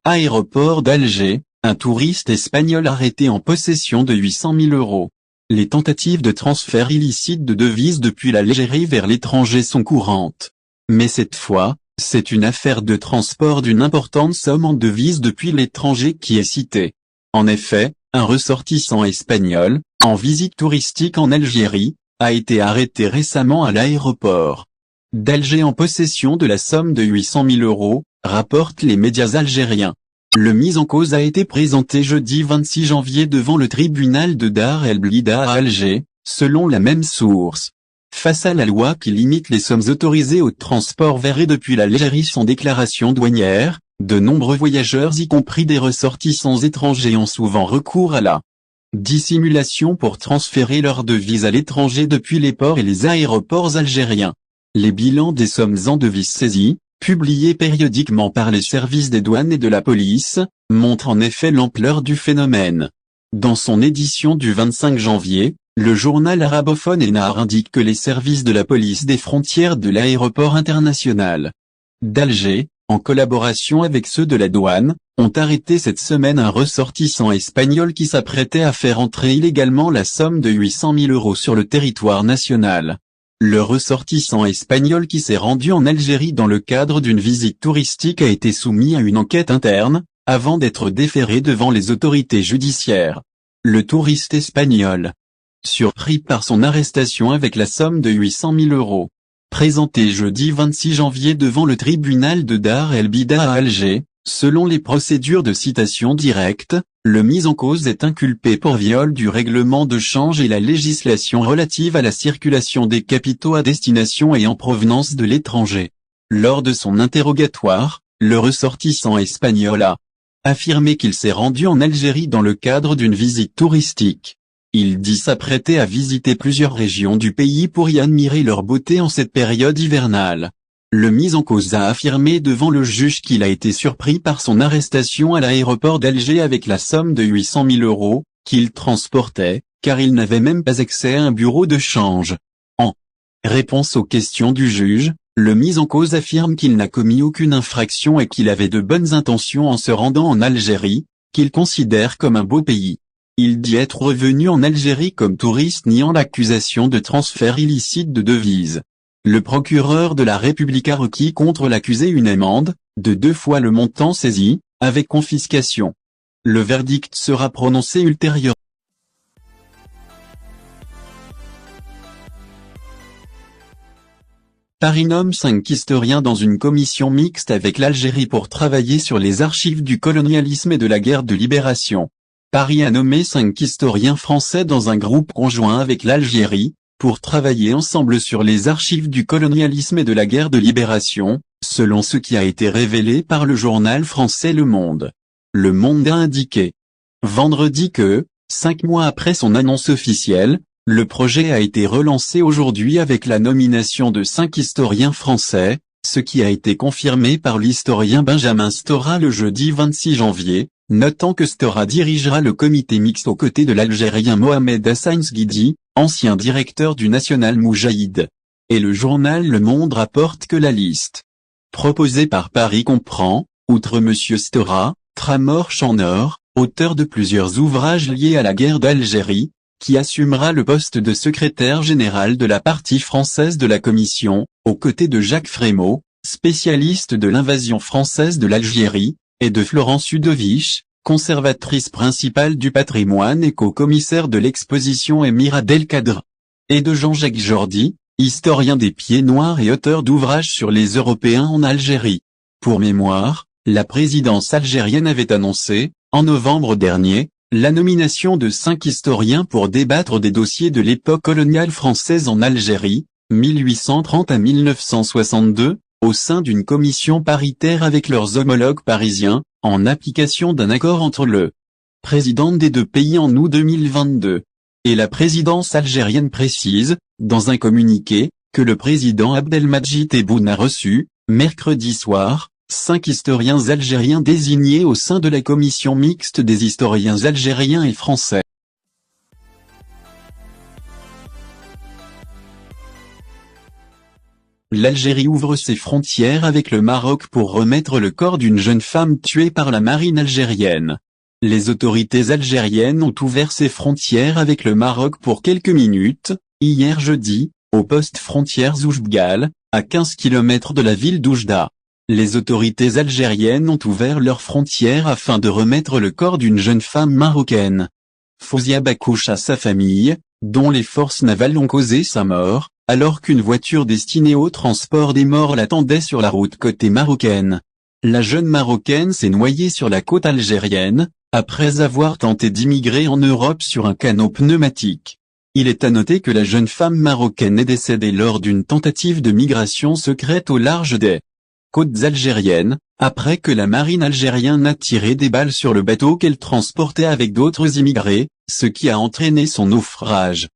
Aéroport d'Alger, un touriste espagnol arrêté en possession de 800 000 €. Les tentatives de transfert illicite de devises depuis l'Algérie vers l'étranger sont courantes. Mais cette fois, c'est une affaire de transport d'une importante somme en devises depuis l'étranger qui est citée. En effet, un ressortissant espagnol, en visite touristique en Algérie, a été arrêté récemment à l'aéroport d'Alger en possession de la somme de 800 000 €, rapportent les médias algériens. Le mis en cause a été présenté jeudi 26 janvier devant le tribunal de Dar el Blida à Alger, selon la même source. Face à la loi qui limite les sommes autorisées au transport vers et depuis l'Algérie sans déclaration douanière, de nombreux voyageurs y compris des ressortissants étrangers ont souvent recours à la dissimulation pour transférer leurs devises à l'étranger depuis les ports et les aéroports algériens. Les bilans des sommes en devises saisies, publiés périodiquement par les services des douanes et de la police, montrent en effet l'ampleur du phénomène. Dans son édition du 25 janvier, le journal arabophone Ennar indique que les services de la police des frontières de l'aéroport international d'Alger, en collaboration avec ceux de la douane, ont arrêté cette semaine un ressortissant espagnol qui s'apprêtait à faire entrer illégalement la somme de 800 000 € sur le territoire national. Le ressortissant espagnol qui s'est rendu en Algérie dans le cadre d'une visite touristique a été soumis à une enquête interne, avant d'être déféré devant les autorités judiciaires. Le touriste espagnol, surpris par son arrestation avec la somme de 800 000 €, présenté jeudi 26 janvier devant le tribunal de Dar el Blida à Alger, selon les procédures de citation directe, le mis en cause est inculpé pour viol du règlement de change et la législation relative à la circulation des capitaux à destination et en provenance de l'étranger. Lors de son interrogatoire, le ressortissant espagnol a affirmé qu'il s'est rendu en Algérie dans le cadre d'une visite touristique. Il dit s'apprêter à visiter plusieurs régions du pays pour y admirer leur beauté en cette période hivernale. Le mis en cause a affirmé devant le juge qu'il a été surpris par son arrestation à l'aéroport d'Alger avec la somme de 800 000 €, qu'il transportait, car il n'avait même pas accès à un bureau de change. En réponse aux questions du juge, le mis en cause affirme qu'il n'a commis aucune infraction et qu'il avait de bonnes intentions en se rendant en Algérie, qu'il considère comme un beau pays. Il dit être revenu en Algérie comme touriste niant l'accusation de transfert illicite de devises. Le procureur de la République a requis contre l'accusé une amende, de 2 fois le montant saisi, avec confiscation. Le verdict sera prononcé ultérieurement. Paris nomme 5 historiens dans une commission mixte avec l'Algérie pour travailler sur les archives du colonialisme et de la guerre de libération. Paris a nommé 5 historiens français dans un groupe conjoint avec l'Algérie, pour travailler ensemble sur les archives du colonialisme et de la guerre de libération, selon ce qui a été révélé par le journal français Le Monde. Le Monde a indiqué vendredi que, 5 mois après son annonce officielle, le projet a été relancé aujourd'hui avec la nomination de 5 historiens français, ce qui a été confirmé par l'historien Benjamin Stora le jeudi 26 janvier, notant que Stora dirigera le comité mixte aux côtés de l'Algérien Mohamed Hassan Sguidi, ancien directeur du National Moujahid. Et le journal Le Monde rapporte que la liste proposée par Paris comprend, outre Monsieur Stora, Tramor Chanor, auteur de plusieurs ouvrages liés à la guerre d'Algérie, qui assumera le poste de secrétaire général de la partie française de la commission, aux côtés de Jacques Frémaux, spécialiste de l'invasion française de l'Algérie, et de Florence Udovic, conservatrice principale du patrimoine et co-commissaire de l'exposition Émir Abdelkader. Et de Jean-Jacques Jordi, historien des Pieds Noirs et auteur d'ouvrages sur les Européens en Algérie. Pour mémoire, la présidence algérienne avait annoncé, en novembre dernier, la nomination de 5 historiens pour débattre des dossiers de l'époque coloniale française en Algérie, 1830 à 1962, au sein d'une commission paritaire avec leurs homologues parisiens, en application d'un accord entre le président des 2 pays en août 2022. Et la présidence algérienne précise, dans un communiqué, que le président Abdelmadjid Tebboune a reçu, mercredi soir, 5 historiens algériens désignés au sein de la commission mixte des historiens algériens et français. L'Algérie ouvre ses frontières avec le Maroc pour remettre le corps d'une jeune femme tuée par la marine algérienne. Les autorités algériennes ont ouvert ses frontières avec le Maroc pour quelques minutes, hier jeudi, au poste frontière Oujbgal, à 15 km de la ville d'Oujda. Les autorités algériennes ont ouvert leurs frontières afin de remettre le corps d'une jeune femme marocaine. Fouzia Bakouche à sa famille, dont les forces navales ont causé sa mort, alors qu'une voiture destinée au transport des morts l'attendait sur la route côté marocaine. La jeune marocaine s'est noyée sur la côte algérienne, après avoir tenté d'immigrer en Europe sur un canot pneumatique. Il est à noter que la jeune femme marocaine est décédée lors d'une tentative de migration secrète au large des côtes algériennes, après que la marine algérienne a tiré des balles sur le bateau qu'elle transportait avec d'autres immigrés, ce qui a entraîné son naufrage.